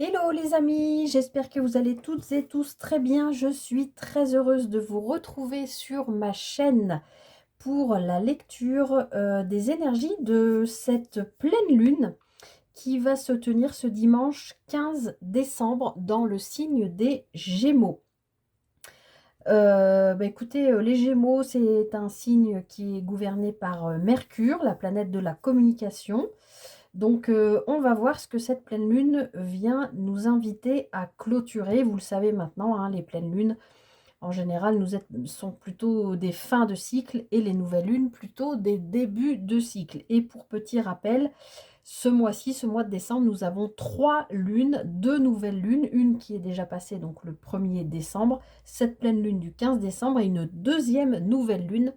Hello les amis, j'espère que vous allez toutes et tous très bien. Je suis très heureuse de vous retrouver sur ma chaîne pour la lecture des énergies de cette pleine lune qui va se tenir ce dimanche 15 décembre dans le signe des Gémeaux. Écoutez, les Gémeaux, c'est un signe qui est gouverné par Mercure, la planète de la communication. Donc, on va voir ce que cette pleine lune vient nous inviter à clôturer. Vous le savez maintenant, hein, les pleines lunes, en général, sont plutôt des fins de cycle et les nouvelles lunes plutôt des débuts de cycle. Et pour petit rappel, ce mois-ci, ce mois de décembre, nous avons 3 lunes, 2 nouvelles lunes, une qui est déjà passée, donc le 1er décembre, cette pleine lune du 15 décembre, et une deuxième nouvelle lune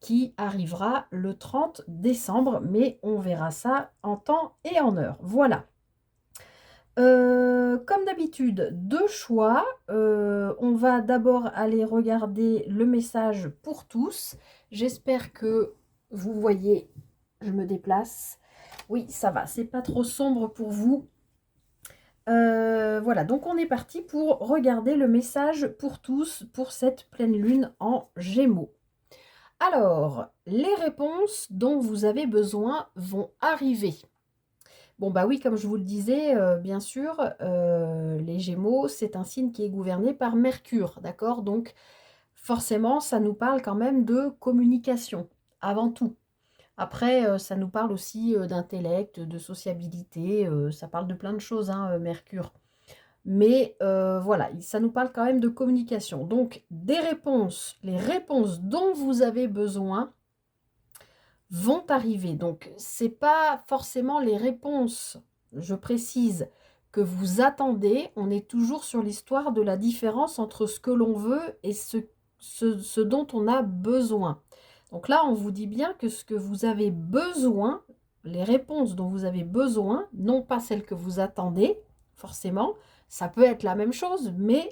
qui arrivera le 30 décembre, mais on verra ça en temps et en heure. Voilà. Comme d'habitude, deux choix. On va d'abord aller regarder le message pour tous. J'espère que vous voyez, je me déplace. Oui, ça va, c'est pas trop sombre pour vous. Voilà, donc on est parti pour regarder le message pour tous pour cette pleine lune en Gémeaux. Alors, les réponses dont vous avez besoin vont arriver. Bon, bah oui, comme je vous le disais, bien sûr, les Gémeaux, c'est un signe qui est gouverné par Mercure, d'accord? Donc, forcément, ça nous parle quand même de communication, avant tout. Après, ça nous parle aussi d'intellect, de sociabilité, ça parle de plein de choses, hein, Mercure. Mais voilà, ça nous parle quand même de communication. Donc, des réponses, les réponses dont vous avez besoin vont arriver. Donc, c'est pas forcément les réponses, je précise, que vous attendez. On est toujours sur l'histoire de la différence entre ce que l'on veut et ce dont on a besoin. Donc là, on vous dit bien que ce que vous avez besoin, les réponses dont vous avez besoin, non pas celles que vous attendez, forcément, ça peut être la même chose, mais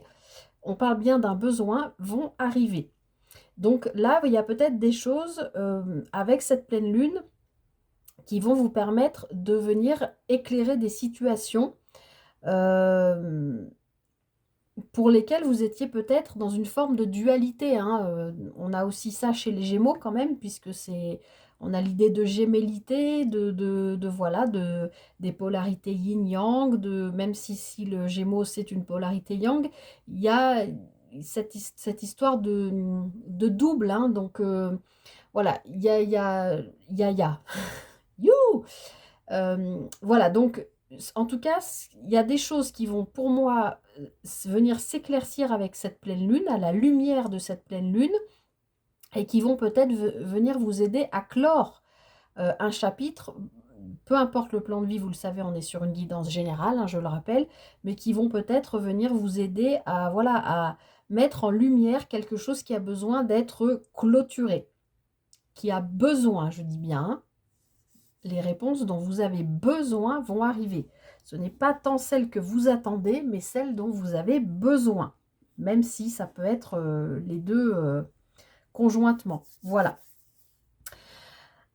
on parle bien d'un besoin, vont arriver. Donc là, il y a peut-être des choses avec cette pleine lune qui vont vous permettre de venir éclairer des situations euh, pour lesquelles vous étiez peut-être dans une forme de dualité, hein. On a aussi ça chez les Gémeaux quand même, puisque on a l'idée de gémellité, voilà, des polarités yin-yang, même si le Gémeaux c'est une polarité yang, il y a cette histoire de double, hein. Donc voilà, il y a. You! Voilà, donc en tout cas, il y a des choses qui vont pour moi venir s'éclaircir avec cette pleine lune, à la lumière de cette pleine lune, et qui vont peut-être venir vous aider à clore un chapitre, peu importe le plan de vie, vous le savez, on est sur une guidance générale, hein, je le rappelle, mais qui vont peut-être venir vous aider à, voilà, à mettre en lumière quelque chose qui a besoin d'être clôturé, qui a besoin, je dis bien, hein. Les réponses dont vous avez besoin vont arriver. Ce n'est pas tant celles que vous attendez, mais celles dont vous avez besoin. Même si ça peut être les deux conjointement. Voilà.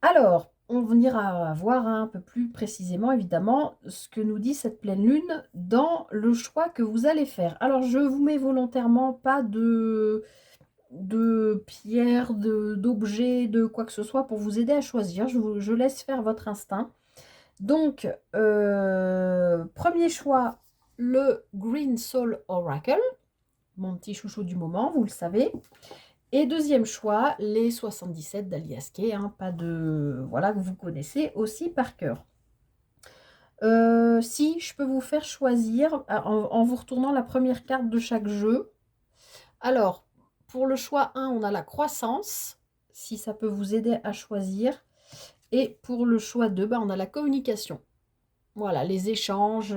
Alors, on ira voir un peu plus précisément, évidemment, ce que nous dit cette pleine lune dans le choix que vous allez faire. Alors, je vous mets volontairement pas de pierres, d'objets, de quoi que ce soit pour vous aider à choisir. Je laisse faire votre instinct. Donc, premier choix, le Green Soul Oracle, mon petit chouchou du moment, vous le savez. Et deuxième choix, les 77 d'Alias Kay, hein, pas de... Voilà, que vous connaissez aussi par cœur. Si je peux vous faire choisir, en vous retournant la première carte de chaque jeu. Alors, pour le choix 1, on a la croissance, si ça peut vous aider à choisir. Et pour le choix 2, on a la communication. Voilà, les échanges.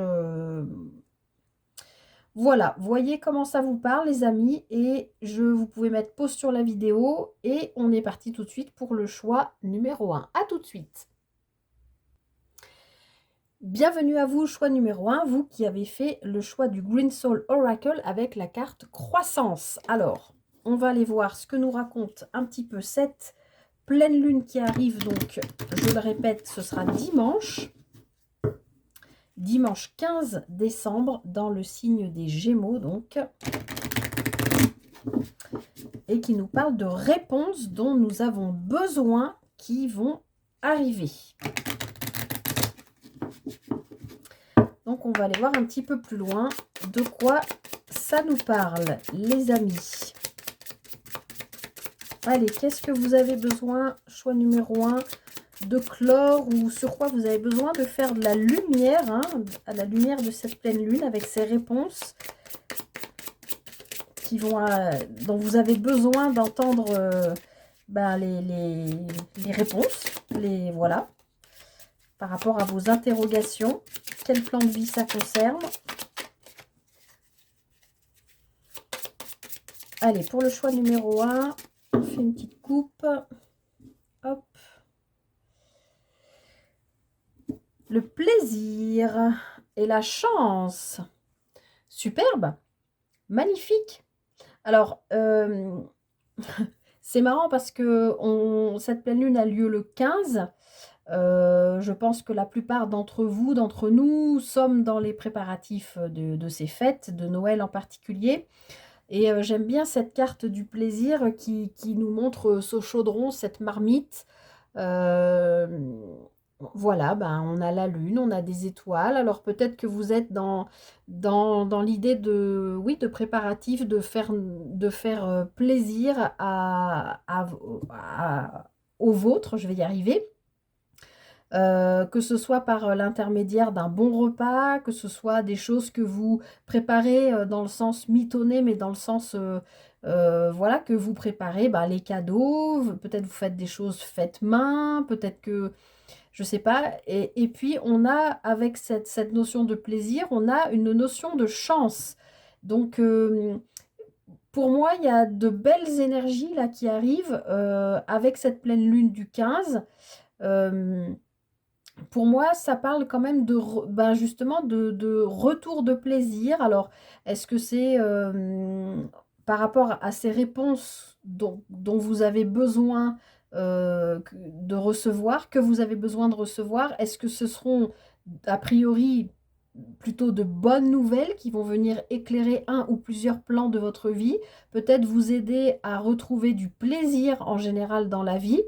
Voilà, voyez comment ça vous parle, les amis. Et vous pouvez mettre pause sur la vidéo. Et on est parti tout de suite pour le choix numéro 1. À tout de suite. Bienvenue à vous, choix numéro 1. Vous qui avez fait le choix du Green Soul Oracle avec la carte croissance. Alors, on va aller voir ce que nous raconte un petit peu cette pleine lune qui arrive. Donc, je le répète, ce sera dimanche. dimanche 15 décembre dans le signe des Gémeaux donc, et qui nous parle de réponses dont nous avons besoin qui vont arriver. Donc on va aller voir un petit peu plus loin de quoi ça nous parle, les amis. Allez, qu'est-ce que vous avez besoin? Choix numéro 1, de clore, ou sur quoi vous avez besoin de faire de la lumière, hein, à la lumière de cette pleine lune, avec ces réponses qui vont dont vous avez besoin d'entendre les réponses, voilà, par rapport à vos interrogations. Quel plan de vie ça concerne? Allez, pour le choix numéro 1, on fait une petite coupe. Hop. Le plaisir et la chance. Superbe. Magnifique. Alors, c'est marrant parce que cette pleine lune a lieu le 15. Je pense que la plupart d'entre vous, d'entre nous, sommes dans les préparatifs de ces fêtes, de Noël en particulier. Et j'aime bien cette carte du plaisir qui nous montre ce chaudron, cette marmite. Voilà, ben, on a la lune, on a des étoiles. Alors peut-être que vous êtes dans l'idée de, oui, de préparatifs, de faire plaisir au vôtre, je vais y arriver. Que ce soit par l'intermédiaire d'un bon repas, que ce soit des choses que vous préparez dans le sens mitonné, mais dans le sens, voilà, que vous préparez les cadeaux, peut-être vous faites des choses faites main, peut-être que, je sais pas, et puis on a, avec cette notion de plaisir, on a une notion de chance. Donc, pour moi, il y a de belles énergies là qui arrivent avec cette pleine lune du 15. Pour moi, ça parle quand même justement de retour de plaisir. Alors, est-ce que c'est par rapport à ces réponses dont vous avez besoin de recevoir, que vous avez besoin de recevoir? Est-ce que ce seront a priori plutôt de bonnes nouvelles qui vont venir éclairer un ou plusieurs plans de votre vie, peut-être vous aider à retrouver du plaisir en général dans la vie?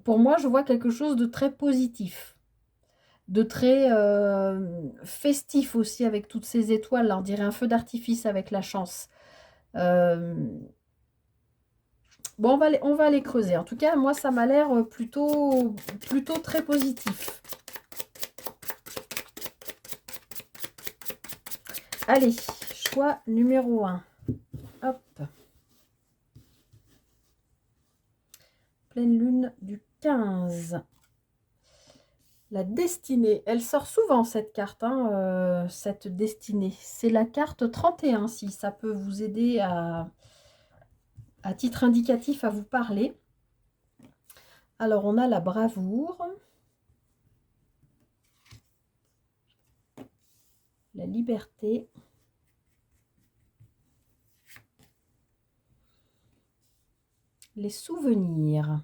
Pour moi, je vois quelque chose de très positif, de très festif aussi, avec toutes ces étoiles là. On dirait un feu d'artifice avec la chance. Bon, on va les creuser. En tout cas, moi, ça m'a l'air plutôt très positif. Allez, choix numéro 1. Hop. Pleine lune du 15. La destinée, elle sort souvent cette carte, hein, cette destinée. C'est la carte 31, si ça peut vous aider à titre indicatif à vous parler. Alors, on a la bravoure, la liberté, les souvenirs.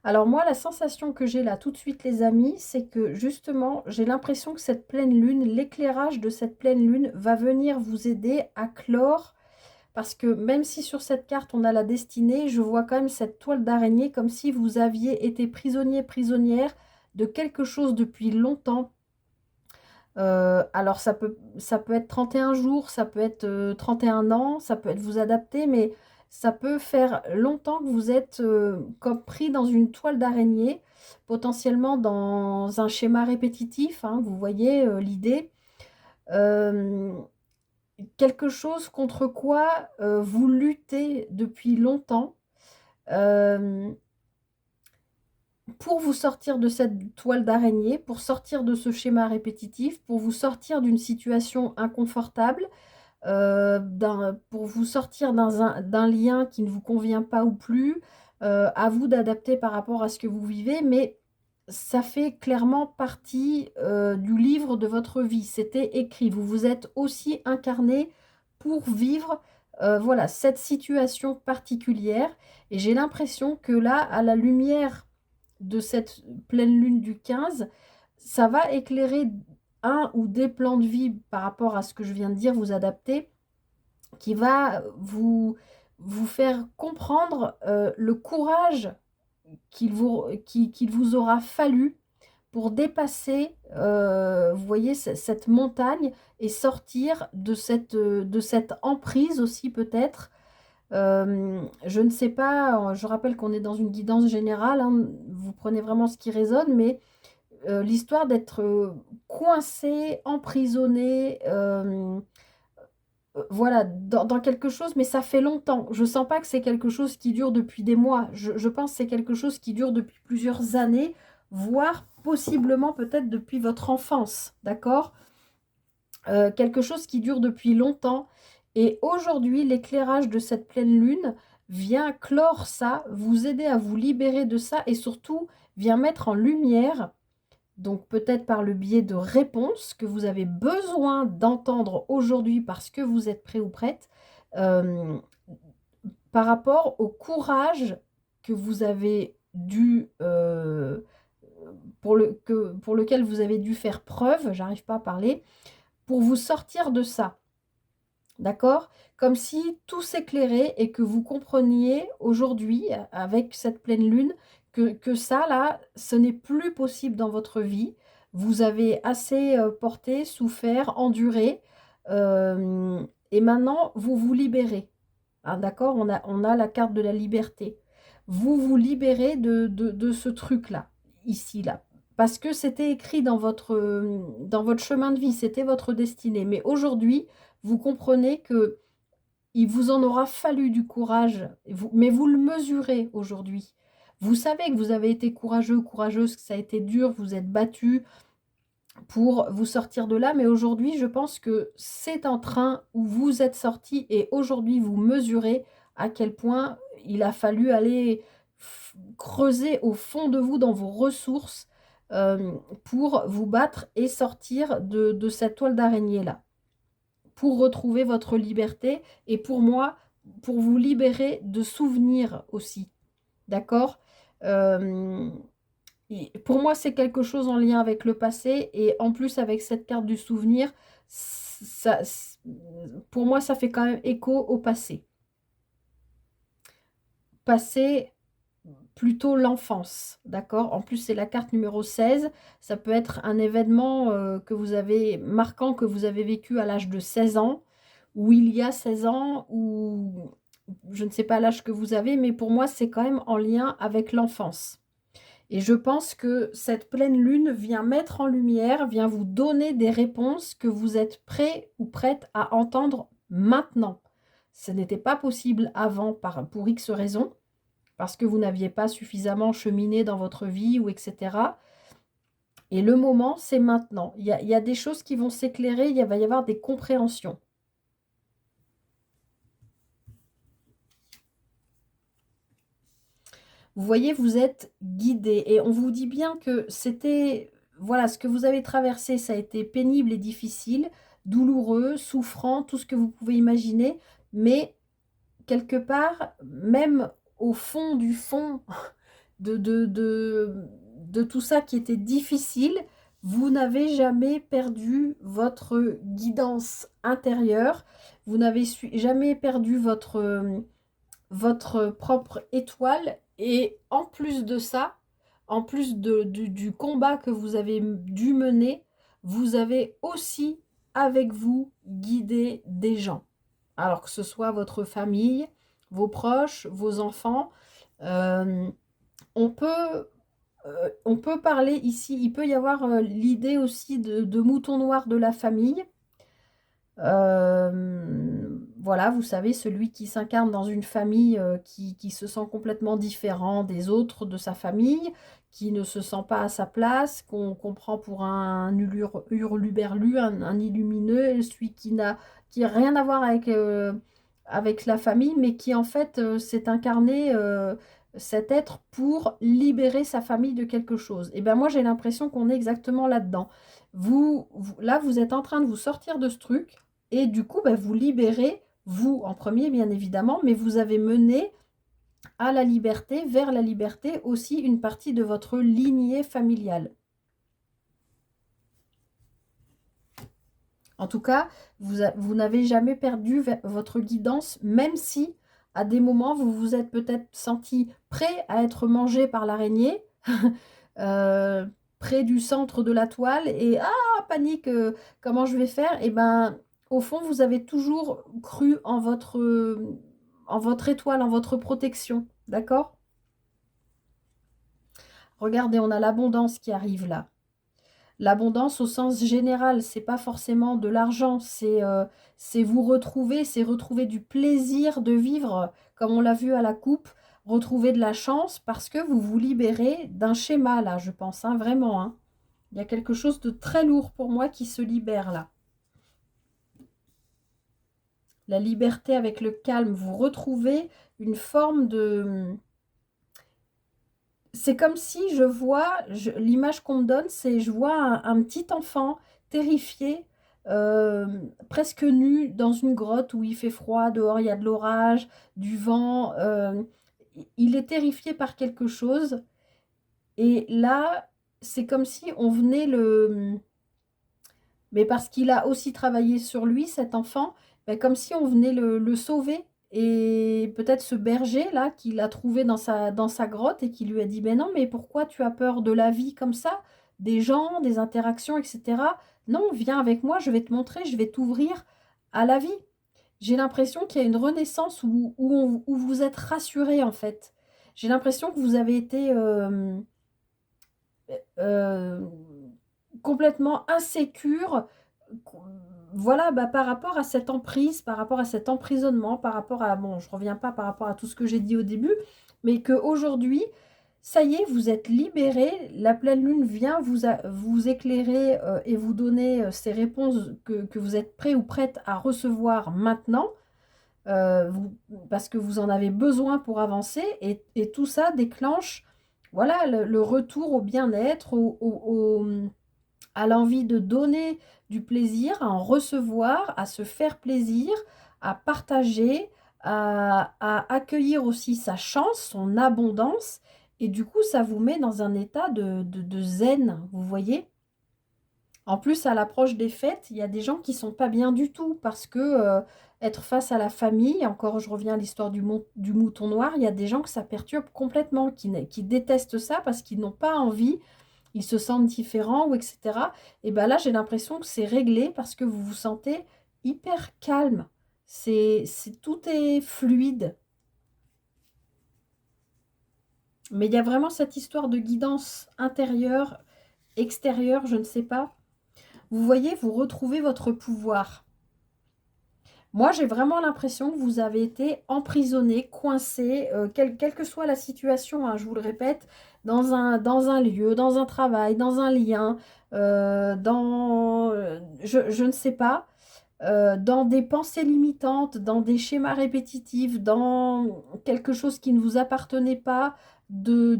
Alors moi, la sensation que j'ai là tout de suite, les amis, c'est que justement, j'ai l'impression que cette pleine lune, l'éclairage de cette pleine lune va venir vous aider à clore. Parce que même si sur cette carte, on a la destinée, je vois quand même cette toile d'araignée comme si vous aviez été prisonnier, prisonnière de quelque chose depuis longtemps. Alors ça peut être 31 jours, ça peut être 31 ans, ça peut être vous adapter, mais ça peut faire longtemps que vous êtes comme pris dans une toile d'araignée, potentiellement dans un schéma répétitif, hein, vous voyez l'idée. Quelque chose contre quoi vous luttez depuis longtemps. Pour vous sortir de cette toile d'araignée, pour sortir de ce schéma répétitif, pour vous sortir d'une situation inconfortable, pour vous sortir d'un lien qui ne vous convient pas ou plus, à vous d'adapter par rapport à ce que vous vivez, mais ça fait clairement partie du livre de votre vie. C'était écrit, vous vous êtes aussi incarné pour vivre voilà, cette situation particulière. Et j'ai l'impression que là, à la lumière de cette pleine lune du 15, ça va éclairer un ou des plans de vie par rapport à ce que je viens de dire, vous adapter, qui va vous faire comprendre le courage qu'il vous aura fallu pour dépasser, vous voyez, cette montagne et sortir de cette emprise aussi peut-être. Je ne sais pas, je rappelle qu'on est dans une guidance générale, hein, vous prenez vraiment ce qui résonne, mais l'histoire d'être coincé, emprisonné, voilà, dans quelque chose, mais ça fait longtemps. Je sens pas que c'est quelque chose qui dure depuis des mois. Je pense que c'est quelque chose qui dure depuis plusieurs années, voire possiblement peut-être depuis votre enfance, d'accord? Quelque chose qui dure depuis longtemps. Et aujourd'hui, l'éclairage de cette pleine lune vient clore ça, vous aider à vous libérer de ça et surtout vient mettre en lumière, donc peut-être par le biais de réponses que vous avez besoin d'entendre aujourd'hui parce que vous êtes prêt ou prête, euh, par rapport au courage que vous avez dû, pour lequel vous avez dû faire preuve, j'arrive pas à parler, pour vous sortir de ça. D'accord? Comme si tout s'éclairait et que vous compreniez aujourd'hui, avec cette pleine lune, que ça, là, ce n'est plus possible dans votre vie. Vous avez assez porté, souffert, enduré. Et maintenant, vous vous libérez. Ah, d'accord? On a la carte de la liberté. Vous vous libérez de ce truc-là, ici, là. Parce que c'était écrit dans votre chemin de vie, c'était votre destinée. Mais aujourd'hui, vous comprenez que il vous en aura fallu du courage, mais vous le mesurez aujourd'hui. Vous savez que vous avez été courageux, courageuse, que ça a été dur, vous êtes battu pour vous sortir de là, mais aujourd'hui, je pense que c'est en train où vous êtes sorti et aujourd'hui, vous mesurez à quel point il a fallu aller creuser au fond de vous, dans vos ressources, pour vous battre et sortir de cette toile d'araignée-là, pour retrouver votre liberté et pour moi, pour vous libérer de souvenirs aussi. D'accord? Euh, pour moi, c'est quelque chose en lien avec le passé et en plus avec cette carte du souvenir, ça, pour moi, ça fait quand même écho au passé. Passé, plutôt l'enfance, d'accord? En plus, c'est la carte numéro 16. Ça peut être un événement que vous avez marquant, que vous avez vécu à l'âge de 16 ans, ou il y a 16 ans, ou je ne sais pas l'âge que vous avez, mais pour moi, c'est quand même en lien avec l'enfance. Et je pense que cette pleine lune vient mettre en lumière, vient vous donner des réponses que vous êtes prêt ou prête à entendre maintenant. Ce n'était pas possible avant pour X raisons, parce que vous n'aviez pas suffisamment cheminé dans votre vie ou etc. Et le moment, c'est maintenant. Il y a des choses qui vont s'éclairer, va y avoir des compréhensions. Vous voyez, vous êtes guidé et on vous dit bien que c'était, voilà, ce que vous avez traversé, ça a été pénible et difficile, douloureux, souffrant, tout ce que vous pouvez imaginer, mais quelque part, même au fond du fond de, de, de, de tout ça qui était difficile, vous n'avez jamais perdu votre guidance intérieure, vous n'avez jamais perdu votre propre étoile. Et en plus de ça, en plus du combat que vous avez dû mener, vous avez aussi avec vous guidé des gens. Alors que ce soit votre famille, vos proches, vos enfants. Euh, on peut, on peut parler ici, il peut y avoir l'idée aussi de mouton noir de la famille. Voilà, vous savez, celui qui s'incarne dans une famille qui se sent complètement différent des autres de sa famille, qui ne se sent pas à sa place, qu'on prend pour un hurluberlu, un illumineux, celui qui a rien à voir avec la famille, mais qui en fait s'est incarné cet être pour libérer sa famille de quelque chose. Et bien moi j'ai l'impression qu'on est exactement là-dedans. Là, vous êtes en train de vous sortir de ce truc et du coup, bah, vous libérez vous en premier, bien évidemment, mais vous avez mené à la liberté, vers la liberté aussi une partie de votre lignée familiale. En tout cas, vous n'avez jamais perdu votre guidance, même si à des moments vous vous êtes peut-être senti prêt à être mangé par l'araignée, euh, près du centre de la toile, et ah, panique, comment je vais faire? Et ben, au fond, vous avez toujours cru en votre étoile, en votre protection, d'accord? Regardez, on a l'abondance qui arrive là. L'abondance au sens général, c'est pas forcément de l'argent, c'est vous retrouver, c'est retrouver du plaisir de vivre, comme on l'a vu à la coupe, retrouver de la chance parce que vous vous libérez d'un schéma là, je pense, hein, vraiment, hein. Il y a quelque chose de très lourd pour moi qui se libère là. La liberté avec le calme, vous retrouvez une forme de... C'est comme si je vois, l'image qu'on me donne, c'est je vois un petit enfant terrifié, euh, presque nu, dans une grotte où il fait froid, dehors il y a de l'orage, du vent. Il est terrifié par quelque chose. Et là, c'est comme si on venait le... Mais parce qu'il a aussi travaillé sur lui, cet enfant, ben, comme si on venait le sauver. Et peut-être ce berger là qu'il a trouvé dans sa grotte et qui lui a dit, ben non, mais pourquoi tu as peur de la vie comme ça, des gens, des interactions, etc. Non, viens avec moi, je vais te montrer, je vais t'ouvrir à la vie. J'ai l'impression qu'il y a une renaissance où vous êtes rassuré en fait. J'ai l'impression que vous avez été euh, complètement insécure, voilà, bah, par rapport à cette emprise, par rapport à cet emprisonnement, par rapport à, bon, je reviens pas par rapport à tout ce que j'ai dit au début, mais qu'aujourd'hui, ça y est, vous êtes libéré, la pleine lune vient vous éclairer et vous donner ces réponses que vous êtes prêt ou prête à recevoir maintenant, parce que vous en avez besoin pour avancer, et tout ça déclenche, voilà, le retour au bien-être, à l'envie de donner du plaisir, à en recevoir, à se faire plaisir, à partager, à accueillir aussi sa chance, son abondance. Et du coup, ça vous met dans un état de zen, vous voyez? En plus, à l'approche des fêtes, il y a des gens qui sont pas bien du tout parce que être face à la famille, encore je reviens à l'histoire du mouton noir, il y a des gens que ça perturbe complètement, qui détestent ça parce qu'ils n'ont pas envie, ils se sentent différents ou etc. Et bien là, j'ai l'impression que c'est réglé parce que vous vous sentez hyper calme. Tout est fluide. Mais il y a vraiment cette histoire de guidance intérieure, extérieure, je ne sais pas. Vous voyez, vous retrouvez votre pouvoir. Moi, j'ai vraiment l'impression que vous avez été emprisonné, coincé, quelle que soit la situation, hein, je vous le répète, dans un lieu, dans un travail, dans un lien, je ne sais pas, dans des pensées limitantes, dans des schémas répétitifs, dans quelque chose qui ne vous appartenait pas de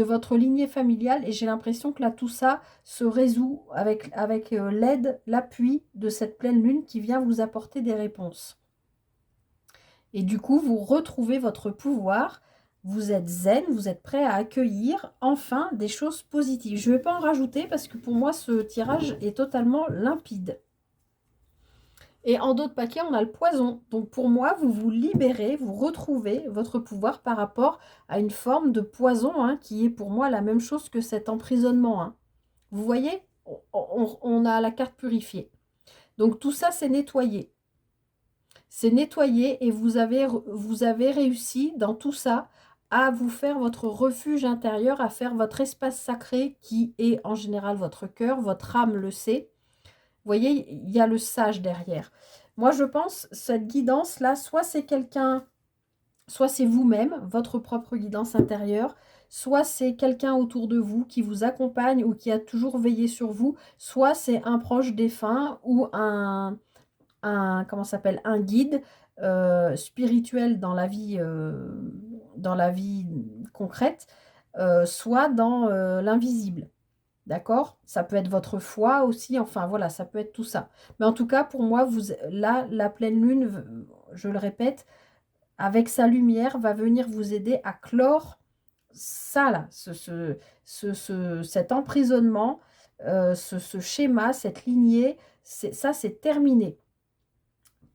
votre lignée familiale. Et j'ai l'impression que là, tout ça se résout avec l'aide, l'appui de cette pleine lune qui vient vous apporter des réponses. Et du coup, vous retrouvez votre pouvoir. Vous êtes zen, vous êtes prêt à accueillir enfin des choses positives. Je ne vais pas en rajouter parce que pour moi, ce tirage est totalement limpide. Et en d'autres paquets, on a le poison. Donc pour moi, vous vous libérez, vous retrouvez votre pouvoir par rapport à une forme de poison, hein, qui est pour moi la même chose que cet emprisonnement, hein. Vous voyez, on a la carte purifiée. Donc tout ça, c'est nettoyé. C'est nettoyé et vous avez réussi dans tout ça à vous faire votre refuge intérieur, à faire votre espace sacré qui est en général votre cœur, votre âme le sait. Vous voyez, il y a le sage derrière. Moi, je pense, cette guidance-là, soit c'est quelqu'un, soit c'est vous-même, votre propre guidance intérieure, soit c'est quelqu'un autour de vous qui vous accompagne ou qui a toujours veillé sur vous, soit c'est un proche défunt ou comment ça s'appelle, un guide spirituel dans la vie concrète, soit dans l'invisible. D'accord? Ça peut être votre foi aussi, enfin voilà, ça peut être tout ça. Mais en tout cas, pour moi, là, la pleine lune, je le répète, avec sa lumière, va venir vous aider à clore ça là, cet emprisonnement, ce schéma, cette lignée, ça c'est terminé.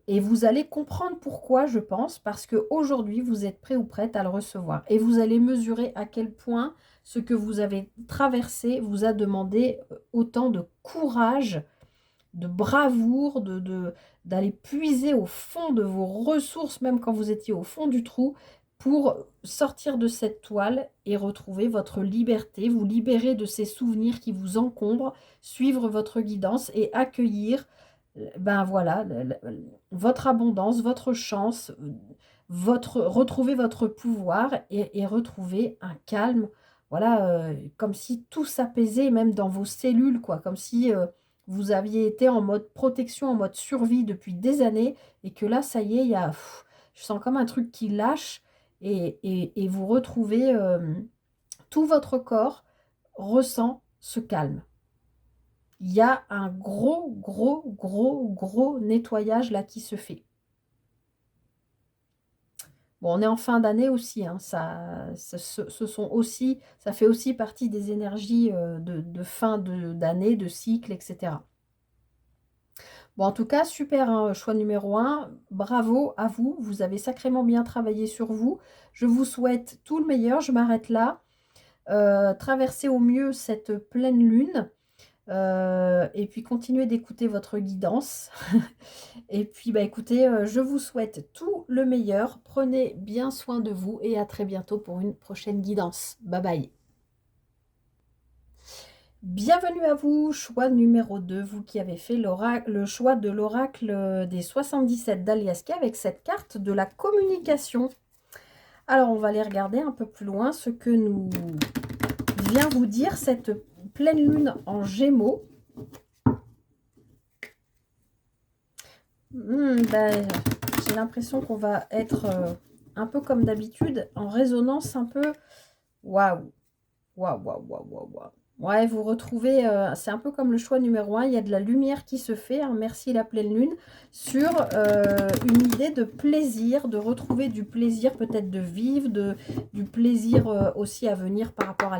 Et vous allez comprendre pourquoi, je pense, parce qu'aujourd'hui, vous êtes prêt ou prête à le recevoir. Et vous allez mesurer à quel point ce que vous avez traversé vous a demandé autant de courage, de bravoure, d'aller puiser au fond de vos ressources, même quand vous étiez au fond du trou, pour sortir de cette toile et retrouver votre liberté, vous libérer de ces souvenirs qui vous encombrent, suivre votre guidance et accueillir, ben voilà, votre abondance, votre chance, retrouver votre pouvoir et retrouver un calme, voilà, comme si tout s'apaisait, même dans vos cellules, quoi, comme si vous aviez été en mode protection, en mode survie depuis des années, et que là, ça y est, je sens comme un truc qui lâche, et vous retrouvez, tout votre corps ressent ce calme. Il y a un gros, gros, gros, gros nettoyage là qui se fait. Bon, on est en fin d'année aussi, hein, ça fait aussi partie des énergies de fin d'année, de cycle, etc. Bon, en tout cas, super, hein, choix numéro un. Bravo à vous. Vous avez sacrément bien travaillé sur vous. Je vous souhaite tout le meilleur. Je m'arrête là. Traversez au mieux cette pleine lune. Et puis continuez d'écouter votre guidance. Et puis, bah, écoutez, je vous souhaite tout le meilleur. Prenez bien soin de vous et à très bientôt pour une prochaine guidance. Bye bye. Bienvenue à vous, choix numéro 2, vous qui avez fait le choix de l'oracle des 77 d'Aliaska avec cette carte de la communication. Alors, on va aller regarder un peu plus loin ce que nous vient vous dire cette pleine lune en Gémeaux. Ben, j'ai l'impression qu'on va être un peu comme d'habitude, en résonance un peu. Waouh, waouh, waouh, waouh, waouh, waouh. Ouais, vous retrouvez, c'est un peu comme le choix numéro 1, il y a de la lumière qui se fait, hein, merci la pleine lune, sur une idée de plaisir, de retrouver du plaisir peut-être de vivre, du plaisir aussi à venir par rapport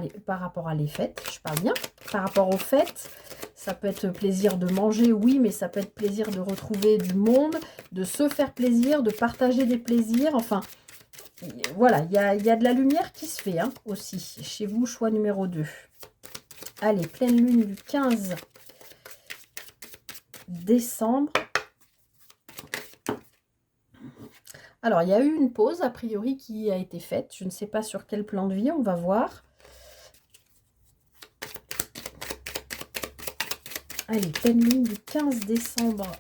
à les fêtes, je parle bien, par rapport aux fêtes. Ça peut être plaisir de manger, oui, mais ça peut être plaisir de retrouver du monde, de se faire plaisir, de partager des plaisirs, enfin, voilà, il y a de la lumière qui se fait hein, aussi, chez vous, choix numéro 2. Allez, pleine lune du 15 décembre. Alors, il y a eu une pause, a priori, qui a été faite. Je ne sais pas sur quel plan de vie, on va voir. Allez, pleine lune du 15 décembre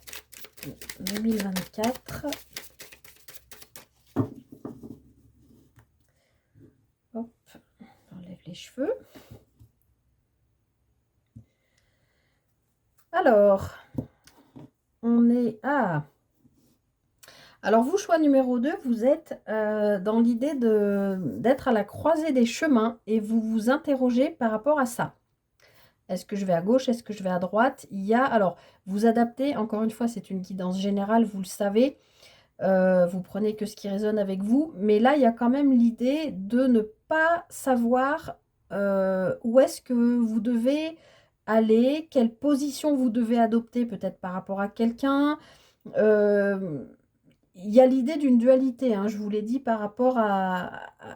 2024. Hop, on enlève les cheveux. Alors, on est à... Alors, vous, choix numéro 2, vous êtes dans l'idée d'être à la croisée des chemins et vous vous interrogez par rapport à ça. Est-ce que je vais à gauche? Est-ce que je vais à droite? Alors, vous adaptez, encore une fois, c'est une guidance générale, vous le savez. Vous prenez que ce qui résonne avec vous. Mais là, il y a quand même l'idée de ne pas savoir où est-ce que vous devez aller, quelle position vous devez adopter, peut-être par rapport à quelqu'un. Il y a l'idée d'une dualité, hein, je vous l'ai dit, par rapport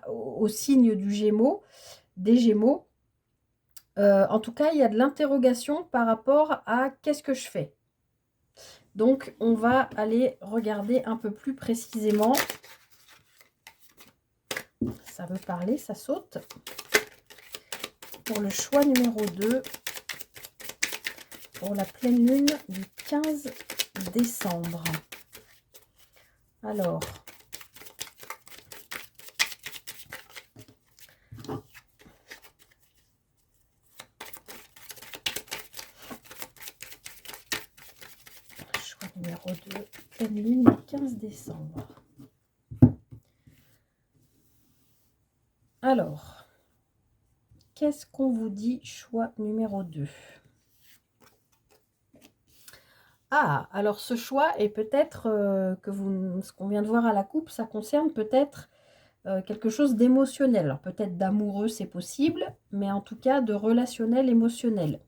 au signe du Gémeaux, des Gémeaux. En tout cas, il y a de l'interrogation par rapport à qu'est-ce que je fais. Donc, on va aller regarder un peu plus précisément. Ça veut parler, ça saute. Pour le choix numéro 2, pour la pleine lune du 15 décembre. Alors, choix numéro 2, pleine lune du 15 décembre. Alors, qu'est-ce qu'on vous dit? Choix numéro 2. Ah, alors ce choix est peut-être ce qu'on vient de voir à la coupe, ça concerne peut-être quelque chose d'émotionnel. Alors peut-être d'amoureux, c'est possible, mais en tout cas de relationnel, émotionnel.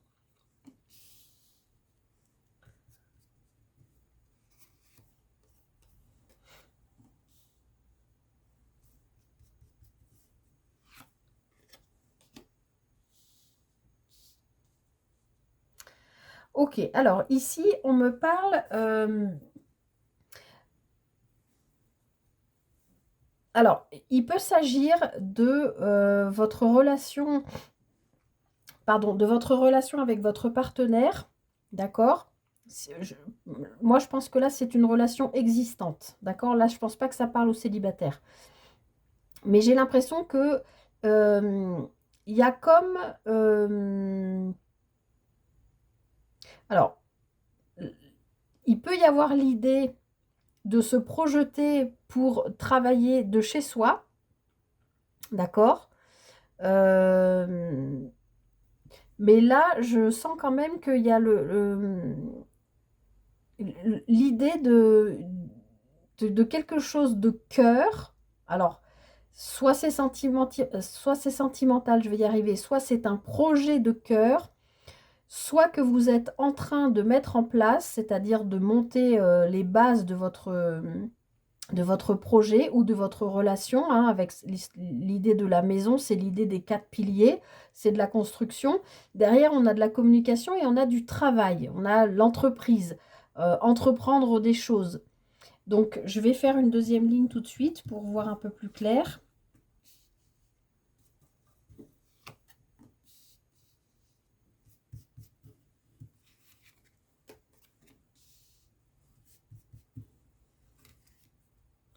Ok, alors ici, on me parle... alors, il peut s'agir de votre relation, pardon, de votre relation avec votre partenaire, d'accord? Moi, je pense que là, c'est une relation existante, d'accord? Là, je pense pas que ça parle aux célibataires. Mais j'ai l'impression que euh, il y a comme... alors, il peut y avoir l'idée de se projeter pour travailler de chez soi, d'accord? Euh, mais là, je sens quand même qu'il y a l'idée de quelque chose de cœur. Alors, soit c'est sentimental, je vais y arriver, soit c'est un projet de cœur, soit que vous êtes en train de mettre en place, c'est-à-dire de monter les bases de votre projet ou de votre relation, hein, avec l'idée de la maison, c'est l'idée des 4 piliers, c'est de la construction. Derrière, on a de la communication et on a du travail, on a l'entreprise, entreprendre des choses. Donc, je vais faire une deuxième ligne tout de suite pour voir un peu plus clair.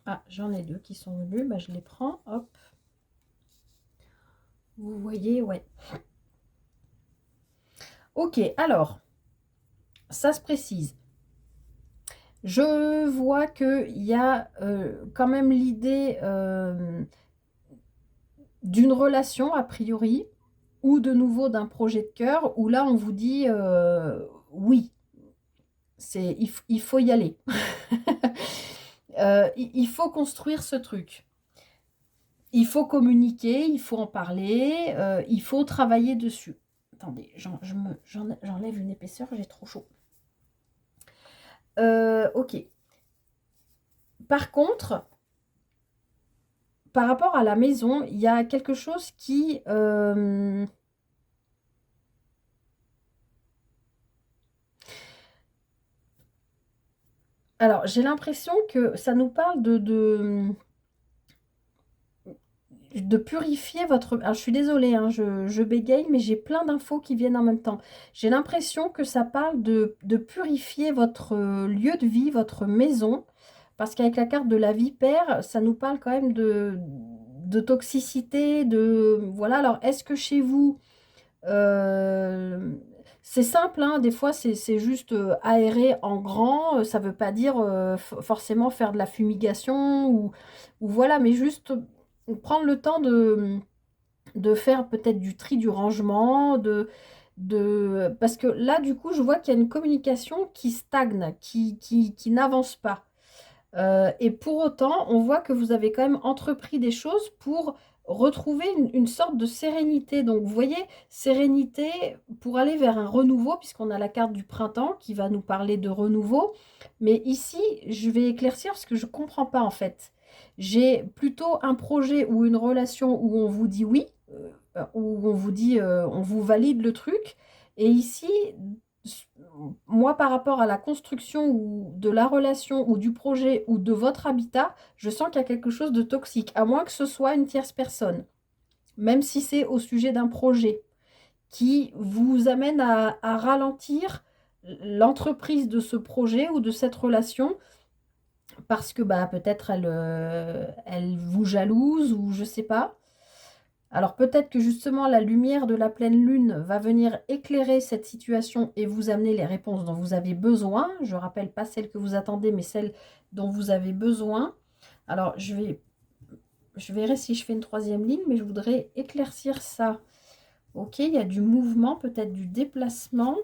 Ah, j'en ai 2 qui sont venus, bah, je les prends, hop. Vous voyez, ouais. Ok, alors, ça se précise. Je vois qu'il y a quand même l'idée d'une relation, a priori, ou de nouveau d'un projet de cœur, où là, on vous dit oui, il faut y aller. Il faut construire ce truc. Il faut communiquer, il faut en parler, il faut travailler dessus. Attendez, j'enlève une épaisseur, j'ai trop chaud. Ok. Par contre, par rapport à la maison, il y a quelque chose qui... alors, j'ai l'impression que ça nous parle de purifier votre... Alors, je suis désolée, hein, je bégaye, mais j'ai plein d'infos qui viennent en même temps. J'ai l'impression que ça parle de purifier votre lieu de vie, votre maison, parce qu'avec la carte de la vipère, ça nous parle quand même de toxicité, de... Voilà, alors est-ce que chez vous... c'est simple, hein, des fois c'est juste aérer en grand, ça ne veut pas dire forcément faire de la fumigation ou voilà, mais juste prendre le temps de faire peut-être du tri, du rangement, parce que là du coup je vois qu'il y a une communication qui stagne, qui n'avance pas. Et pour autant, on voit que vous avez quand même entrepris des choses pour retrouver une sorte de sérénité. Donc, vous voyez, sérénité pour aller vers un renouveau, puisqu'on a la carte du printemps qui va nous parler de renouveau. Mais ici, je vais éclaircir parce que je ne comprends pas en fait. J'ai plutôt un projet ou une relation où on vous dit oui, où on vous dit, on vous valide le truc. Et ici, moi, par rapport à la construction ou de la relation ou du projet ou de votre habitat, je sens qu'il y a quelque chose de toxique, à moins que ce soit une tierce personne, même si c'est au sujet d'un projet qui vous amène à ralentir l'entreprise de ce projet ou de cette relation parce que bah, peut-être elle vous jalouse ou je sais pas. Alors peut-être que justement la lumière de la pleine lune va venir éclairer cette situation et vous amener les réponses dont vous avez besoin. Je rappelle pas celles que vous attendez, mais celles dont vous avez besoin. Alors je verrai si je fais une troisième ligne, mais je voudrais éclaircir ça Ok, il y a du mouvement, peut-être du déplacement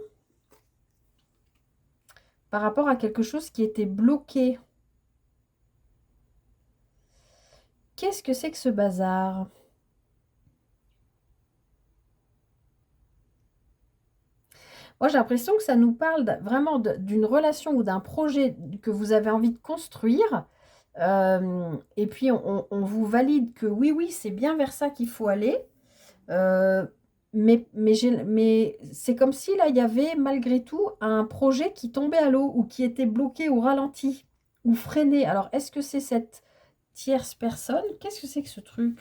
par rapport à quelque chose qui était bloqué. Qu'est-ce que c'est que ce bazar? Moi, j'ai l'impression que ça nous parle vraiment d'une relation ou d'un projet que vous avez envie de construire. Et puis, on vous valide que oui, oui, c'est bien vers ça qu'il faut aller. Euh, mais c'est comme si là, il y avait malgré tout un projet qui tombait à l'eau ou qui était bloqué ou ralenti ou freiné. Alors, est-ce que c'est cette tierce personne? Qu'est-ce que c'est que ce truc?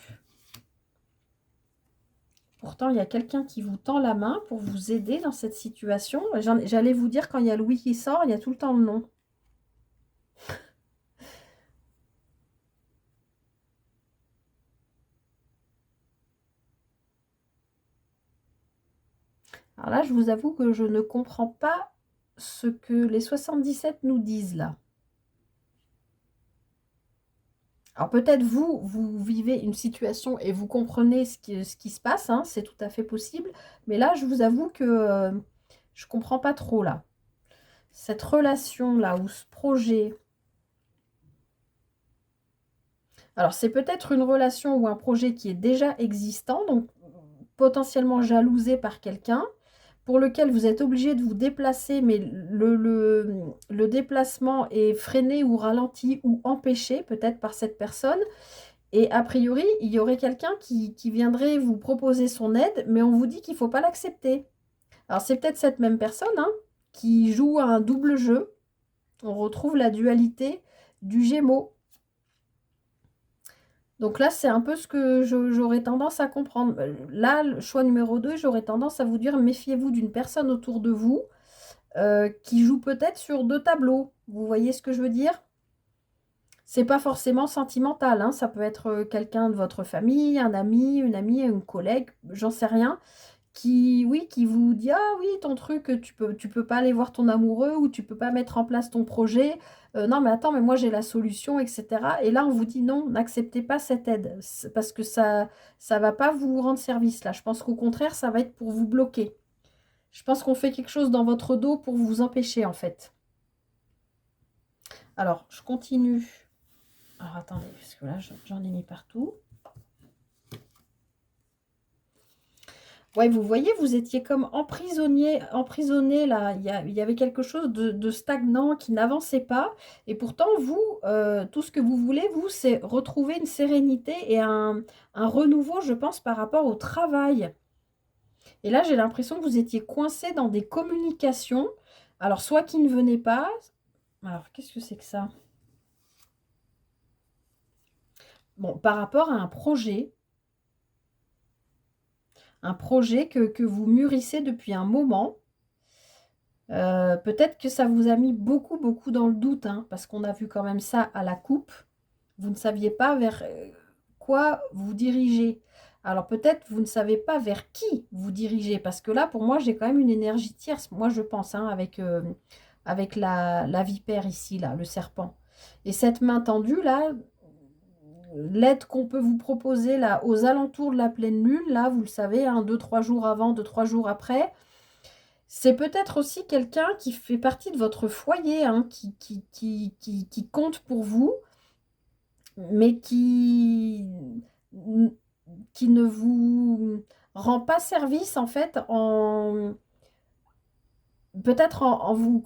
Pourtant, il y a quelqu'un qui vous tend la main pour vous aider dans cette situation. J'allais vous dire, quand il y a le oui qui sort, il y a tout le temps le non. Alors là, je vous avoue que je ne comprends pas ce que les 77 nous disent là. Alors peut-être vous, vous vivez une situation et vous comprenez ce qui se passe, hein, c'est tout à fait possible. Mais là, je vous avoue que je ne comprends pas trop là. Cette relation-là ou ce projet. Alors c'est peut-être une relation ou un projet qui est déjà existant, donc potentiellement jalousé par quelqu'un, pour lequel vous êtes obligé de vous déplacer, mais le déplacement est freiné ou ralenti ou empêché peut-être par cette personne. Et a priori, il y aurait quelqu'un qui viendrait vous proposer son aide, mais on vous dit qu'il ne faut pas l'accepter. Alors c'est peut-être cette même personne, hein, qui joue à un double jeu. On retrouve la dualité du Gémeaux. Donc là, c'est un peu ce que j'aurais tendance à comprendre. Là, le choix numéro 2, j'aurais tendance à vous dire, méfiez-vous d'une personne autour de vous qui joue peut-être sur deux tableaux. Vous voyez ce que je veux dire? C'est pas forcément sentimental, hein. Ça peut être quelqu'un de votre famille, un ami, une amie, un collègue, j'en sais rien, qui, oui, qui vous dit, ah oui, ton truc, tu peux pas aller voir ton amoureux ou tu peux pas mettre en place ton projet. Non, mais attends, mais moi j'ai la solution, etc. Et là, on vous dit non, n'acceptez pas cette aide parce que ça va pas vous rendre service là. Je pense qu'au contraire, ça va être pour vous bloquer. Je pense qu'on fait quelque chose dans votre dos pour vous empêcher en fait. Alors, je continue. Alors, attendez, parce que là, j'en ai mis partout. Ouais, vous voyez, vous étiez comme emprisonné là. Il y avait quelque chose de stagnant qui n'avançait pas. Et pourtant, vous, tout ce que vous voulez, vous, c'est retrouver une sérénité et un renouveau, je pense, par rapport au travail. Et là, j'ai l'impression que vous étiez coincé dans des communications. Alors, soit qui ne venaient pas. Alors, qu'est-ce que c'est que ça? Bon, par rapport à un projet que vous mûrissez depuis un moment. Peut-être que ça vous a mis beaucoup, beaucoup dans le doute, hein, parce qu'on a vu quand même ça à la coupe. Vous ne saviez pas vers quoi vous dirigez. Alors peut-être vous ne savez pas vers qui vous dirigez, parce que là, pour moi, j'ai quand même une énergie tierce. Moi, je pense, hein, avec la vipère ici, là, le serpent. Et cette main tendue, là, l'aide qu'on peut vous proposer, là, aux alentours de la pleine lune, là, vous le savez, hein, 2, 3 jours avant, 2, 3 jours après, c'est peut-être aussi quelqu'un qui fait partie de votre foyer, hein, qui compte pour vous, mais qui ne vous rend pas service en fait peut-être en vous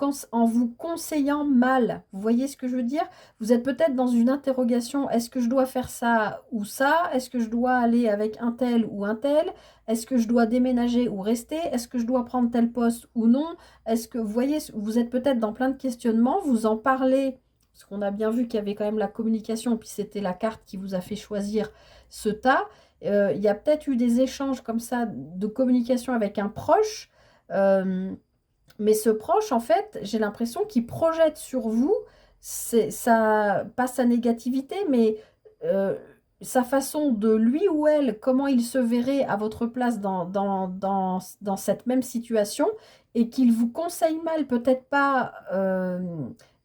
conseillant mal. Vous voyez ce que je veux dire? Vous êtes peut-être dans une interrogation. Est-ce que je dois faire ça ou ça? Est-ce que je dois aller avec un tel ou un tel? Est-ce que je dois déménager ou rester? Est-ce que je dois prendre tel poste ou non? Est-ce que vous voyez, vous êtes peut-être dans plein de questionnements. Vous en parlez, parce qu'on a bien vu qu'il y avait quand même la communication, puis c'était la carte qui vous a fait choisir ce tas. Il y a peut-être eu des échanges comme ça de communication avec un proche. Euh, mais ce proche, en fait, j'ai l'impression qu'il projette sur vous pas sa négativité, mais euh, sa façon de lui ou elle, comment il se verrait à votre place dans cette même situation, et qu'il vous conseille mal, peut-être pas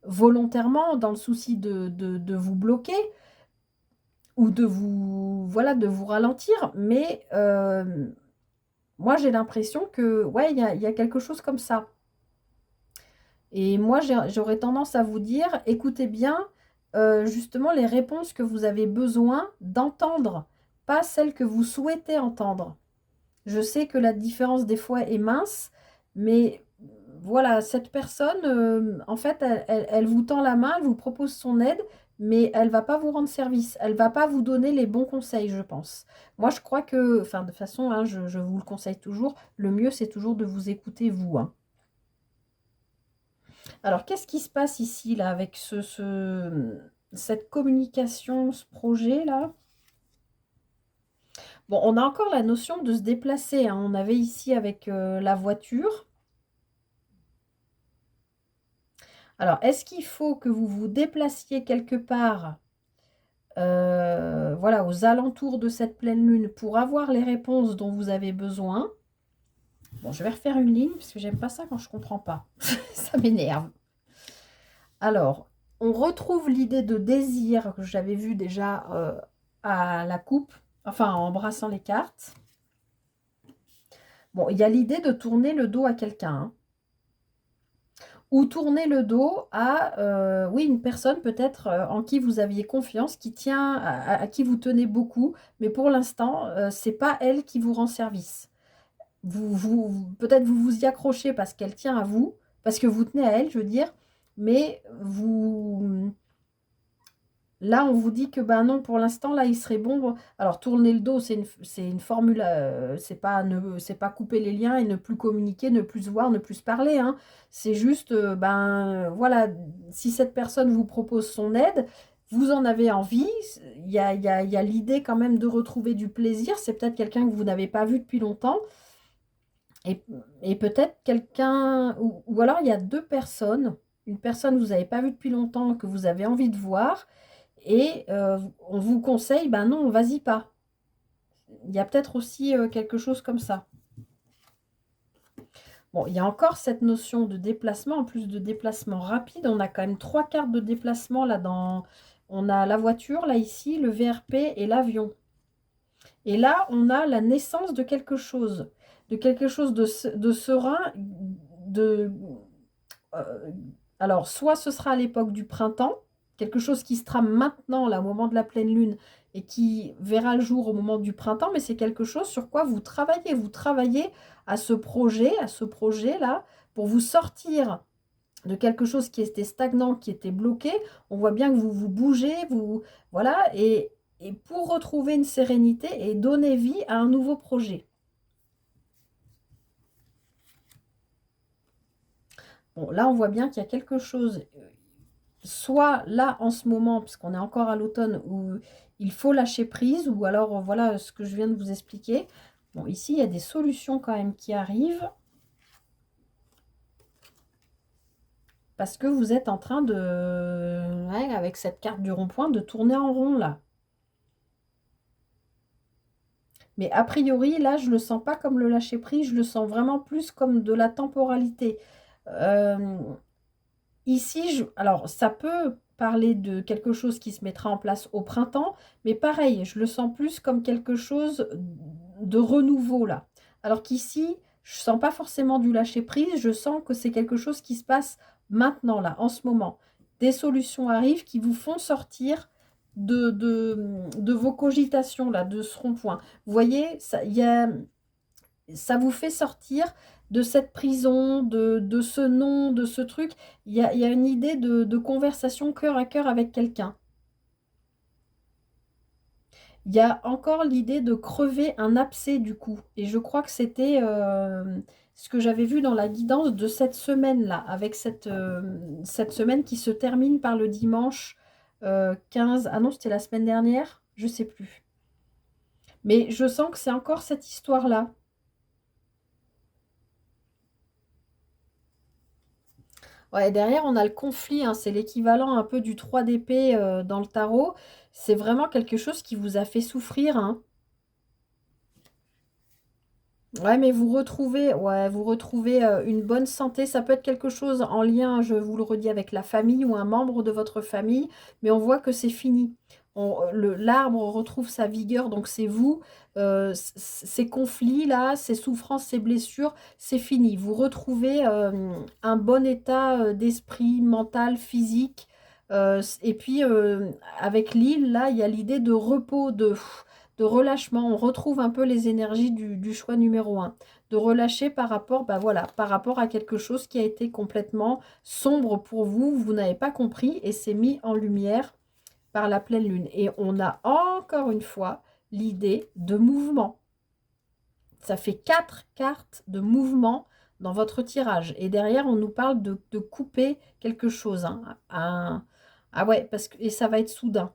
volontairement, dans le souci de vous bloquer ou de vous, voilà, de vous ralentir, mais Moi, j'ai l'impression que, ouais, il y a quelque chose comme ça. Et moi, j'aurais tendance à vous dire, écoutez bien, justement, les réponses que vous avez besoin d'entendre, pas celles que vous souhaitez entendre. Je sais que la différence des fois est mince, mais voilà, cette personne, en fait, elle vous tend la main, elle vous propose son aide, mais elle va pas vous rendre service. Elle va pas vous donner les bons conseils, je pense. Moi, je crois que, enfin, de toute façon, hein, je vous le conseille toujours, le mieux, c'est toujours de vous écouter, vous, hein. Alors, qu'est-ce qui se passe ici, là, avec cette communication, ce projet-là? Bon, on a encore la notion de se déplacer, hein. On avait ici avec la voiture. Alors, est-ce qu'il faut que vous vous déplaciez quelque part, voilà, aux alentours de cette pleine lune pour avoir les réponses dont vous avez besoin? Bon, je vais refaire une ligne parce que j'aime pas ça quand je comprends pas. Ça m'énerve. Alors, on retrouve l'idée de désir que j'avais vu déjà à la coupe, enfin en embrassant les cartes. Bon, il y a l'idée de tourner le dos à quelqu'un, hein. Ou tourner le dos à, oui, une personne peut-être en qui vous aviez confiance, qui tient, à qui vous tenez beaucoup, mais pour l'instant, c'est pas elle qui vous rend service. Peut-être vous vous y accrochez parce qu'elle tient à vous, parce que vous tenez à elle, je veux dire, mais là, on vous dit que ben non, pour l'instant, là, il serait bon. Alors, tourner le dos, c'est une formule, c'est pas couper les liens et ne plus communiquer, ne plus se voir, ne plus se parler, hein. C'est juste, ben voilà, si cette personne vous propose son aide, vous en avez envie, il y a l'idée quand même de retrouver du plaisir. C'est peut-être quelqu'un que vous n'avez pas vu depuis longtemps. Et, et peut-être quelqu'un, ou alors il y a deux personnes, une personne que vous n'avez pas vue depuis longtemps, que vous avez envie de voir et on vous conseille, ben non, vas-y pas. Il y a peut-être aussi quelque chose comme ça. Bon, il y a encore cette notion de déplacement, en plus de déplacement rapide. On a quand même trois cartes de déplacement là dans... On a la voiture, là ici, le VRP et l'avion. Et là, on a la naissance de quelque chose de serein, de... euh, alors, soit ce sera à l'époque du printemps, quelque chose qui se trame maintenant, là, au moment de la pleine lune, et qui verra le jour au moment du printemps, mais c'est quelque chose sur quoi vous travaillez. Vous travaillez à ce projet-là, pour vous sortir de quelque chose qui était stagnant, qui était bloqué. On voit bien que vous vous bougez, voilà, et pour retrouver une sérénité et donner vie à un nouveau projet. Bon, là, on voit bien qu'il y a quelque chose, soit là en ce moment, puisqu'on est encore à l'automne, où il faut lâcher prise, ou alors voilà ce que je viens de vous expliquer. Bon, ici, il y a des solutions quand même qui arrivent, parce que vous êtes en train de, ouais, avec cette carte du rond-point, de tourner en rond là. Mais a priori, là, je le sens pas comme le lâcher prise, je le sens vraiment plus comme de la temporalité. Euh, Ici, alors ça peut parler de quelque chose qui se mettra en place au printemps, mais pareil, je le sens plus comme quelque chose de renouveau là. Alors qu'ici, je sens pas forcément du lâcher prise, je sens que c'est quelque chose qui se passe maintenant là, en ce moment. Des solutions arrivent qui vous font sortir de vos cogitations là, de ce rond-point. Vous voyez, ça vous fait sortir de cette prison, de ce nom, de ce truc. Il y a une idée de conversation cœur à cœur avec quelqu'un. Il y a encore l'idée de crever un abcès du coup. Et je crois que c'était ce que j'avais vu dans la guidance de cette semaine-là, avec cette semaine qui se termine par le dimanche 15. Ah non, c'était la semaine dernière? Je sais plus. Mais je sens que c'est encore cette histoire-là. Ouais, derrière, on a le conflit, hein, c'est l'équivalent un peu du 3 d'épée dans le tarot. C'est vraiment quelque chose qui vous a fait souffrir, hein. Ouais, mais vous retrouvez une bonne santé. Ça peut être quelque chose en lien, je vous le redis, avec la famille ou un membre de votre famille, mais on voit que c'est fini. L'arbre retrouve sa vigueur, donc c'est vous. Ces conflits-là, ces souffrances, ces blessures, c'est fini. Vous retrouvez un bon état d'esprit, mental, physique. Et puis, avec l'île, là, il y a l'idée de repos, de relâchement. On retrouve un peu les énergies du choix numéro un. De relâcher par rapport, bah voilà, par rapport à quelque chose qui a été complètement sombre pour vous. Vous n'avez pas compris et c'est mis en lumière par la pleine lune. Et on a encore une fois l'idée de mouvement. Ça fait 4 cartes de mouvement dans votre tirage. Et derrière, on nous parle de couper quelque chose. Hein. Ah ouais, parce que, et ça va être soudain.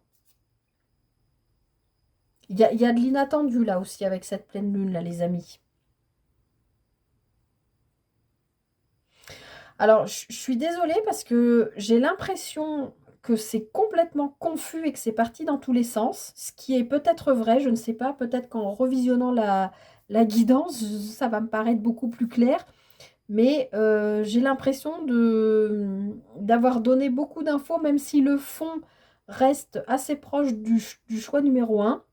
Il y a de l'inattendu là aussi avec cette pleine lune, là, les amis. Alors, je suis désolée parce que j'ai l'impression que c'est complètement confus et que c'est parti dans tous les sens, ce qui est peut-être vrai, je ne sais pas, peut-être qu'en revisionnant la guidance, ça va me paraître beaucoup plus clair, mais j'ai l'impression d'avoir donné beaucoup d'infos, même si le fond reste assez proche du choix numéro un.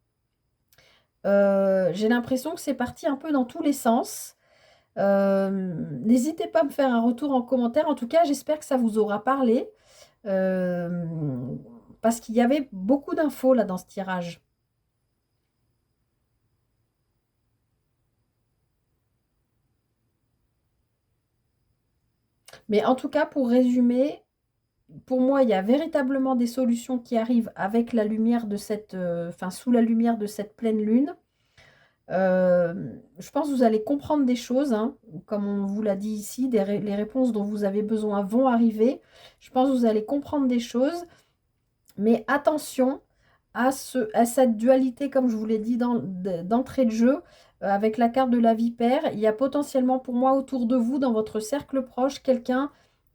J'ai l'impression que c'est parti un peu dans tous les sens. N'hésitez pas à me faire un retour en commentaire. En tout cas, j'espère que ça vous aura parlé. euh, Parce qu'il y avait beaucoup d'infos là dans ce tirage. Mais en tout cas, pour résumer, pour moi, il y a véritablement des solutions qui arrivent avec la lumière de cette, enfin, sous la lumière de cette pleine lune. Je pense que vous allez comprendre des choses, hein, comme on vous l'a dit ici, les réponses dont vous avez besoin vont arriver. Je pense que vous allez comprendre des choses, mais attention à cette dualité, comme je vous l'ai dit d'entrée de jeu, avec la carte de la vipère. Il y a potentiellement pour moi autour de vous, dans votre cercle proche, quelqu'un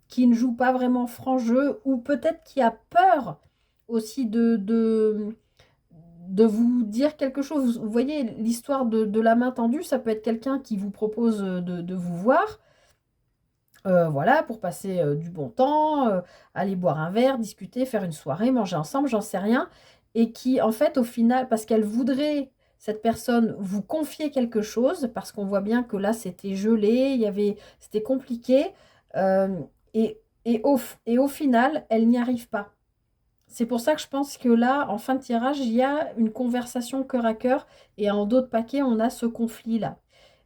qui ne joue pas vraiment franc jeu, ou peut-être qui a peur aussi de vous dire quelque chose. Vous voyez, l'histoire de la main tendue, ça peut être quelqu'un qui vous propose de vous voir, voilà, pour passer du bon temps, aller boire un verre, discuter, faire une soirée, manger ensemble, j'en sais rien, et qui, en fait, au final, parce qu'elle voudrait, cette personne, vous confier quelque chose, parce qu'on voit bien que là, c'était gelé, c'était compliqué, euh, et au final, elle n'y arrive pas. C'est pour ça que je pense que là, en fin de tirage, il y a une conversation cœur à cœur et en dos de paquet, on a ce conflit-là.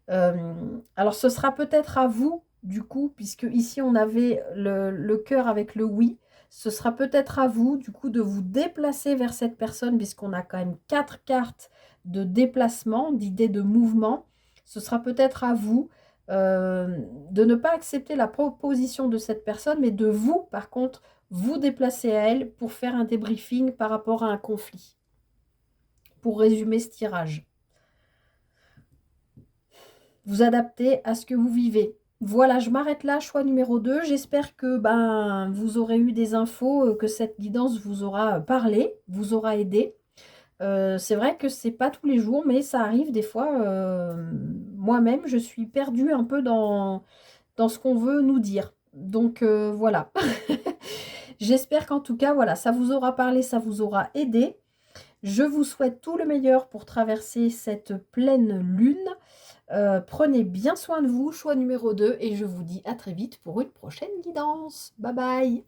Alors, ce sera peut-être à vous, du coup, puisque ici, on avait le cœur avec le oui. Ce sera peut-être à vous, du coup, de vous déplacer vers cette personne, puisqu'on a quand même 4 cartes de déplacement, d'idées de mouvement. Ce sera peut-être à vous de ne pas accepter la proposition de cette personne, mais de vous, par contre, vous déplacer à elle pour faire un débriefing par rapport à un conflit. Pour résumer ce tirage. Vous adapter à ce que vous vivez. Voilà, je m'arrête là, choix numéro 2. J'espère que vous aurez eu des infos, que cette guidance vous aura parlé, vous aura aidé. C'est vrai que c'est pas tous les jours, mais ça arrive des fois. Moi-même, je suis perdue un peu dans ce qu'on veut nous dire. Donc voilà. J'espère qu'en tout cas, voilà, ça vous aura parlé, ça vous aura aidé. Je vous souhaite tout le meilleur pour traverser cette pleine lune. Prenez bien soin de vous, choix numéro 2, et je vous dis à très vite pour une prochaine guidance. Bye bye!